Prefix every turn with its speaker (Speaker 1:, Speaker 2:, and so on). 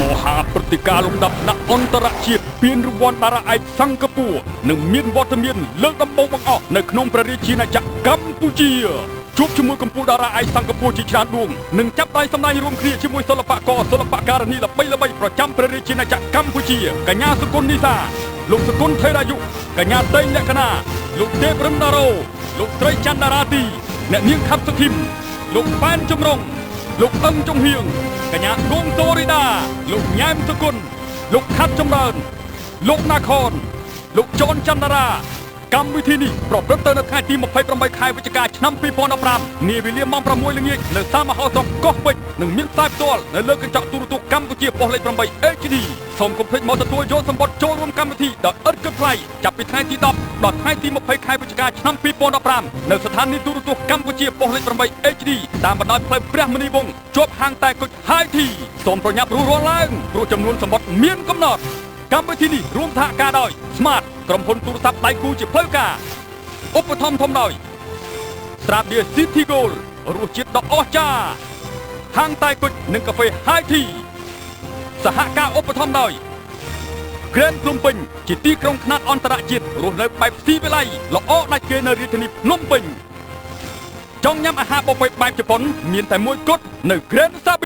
Speaker 1: មហាព្រឹត្តិការណ៍លំដាប់ដាក់អន្តរជាតិពានរង្វាន់តារាឯកសិង្ហបុរីនឹងមានវត្តមានលើកដំបូងបង្អស់នៅក្នុងព្រះរាជាណាចក្រកម្ពុជាជួបជាមួយកម្ពុជាតារាឯកសិង្ហបុរីជាច្រើនដួងនឹងចាប់ដៃសម្ដែងរួមគ្នាជាមួយសិល្បករសិល្បករនីល្បីៗប្រចាំព្រះរាជាណាចក្រកម្ពុជាកញ្ញាសុគន្ធនីសាលោកសុគន្ធថេរាយុកញ្ញាតេងលក្ខណាលោកទេពរិនដារ៉ូលោកស្រីច័ន្ទតារាទីអ្នកនាងខាប់សុធីមលោកប៉ែនជំរុងលោកអឹងចំហៀងកញ្ញាគង់តូរីដាលោកញ៉ែមសុគន្ធលោកខាត់ចម្រើនលោកណាខនលោកចនច័ន្ទតារាកម្មវិធីនេះប្រព្រឹត្តទៅនៅថ្ងៃទី28ខែវិច្ឆិកាឆ្នាំ2015នាវេលាម៉ោង6ល្ងាចនៅសាលមហោស្រពកោះពេជ្រនឹងមានផ្សាយផ្ទាល់នៅលើកញ្ចក់ទូរទស្សន៍កម្ពុជាប៉ុស្តិ៍លេខ8 HD សូមកុំភ្លេចមកទទួលយកសម្បត្តិចូលរួមកម្មវិធីដោយឥតគិតថ្លៃចាប់ពីថ្ងៃទី10ដល់ថ្ងៃទី20ខែវិច្ឆិកាឆ្នាំ2015នៅស្ថានីយ៍ទូរទស្សន៍កម្ពុជាប៉ុស្តិ៍លេខ8 HD តាមបណ្ដោយផ្លូវព្រះមុនីវង្សជាប់ហាងតែគុជ High Tea សូមប្រញាប់រួសរាល់ឡើងព្រោះចំនួនសម្បត្តិមានកំណត់កម្មវិធីនេះរួមសហការដោយ Smart ក្រុមហ៊ុនទូរស័ព្ទដៃគូជាផ្លូវការឧបត្ថម្ភធំដោយស្រាបៀរ City Gold រសជាតិដ៏អស្ចារ្យហាងតែគុជនិងកាហ្វេ High Tea សហការឧបត្ថម្ភដោយ Grand ភ្នំពេញជាទីក្រុងខ្នាតអន្តរជាតិរស់នៅបែបស៊ីវិល័យល្អដាច់គេនៅរាជធានីភ្នំពេញចង់ញ៉ាំអាហារប៊ូហ្វេបែបជប៉ុនមានតែមួយគត់នៅ Grand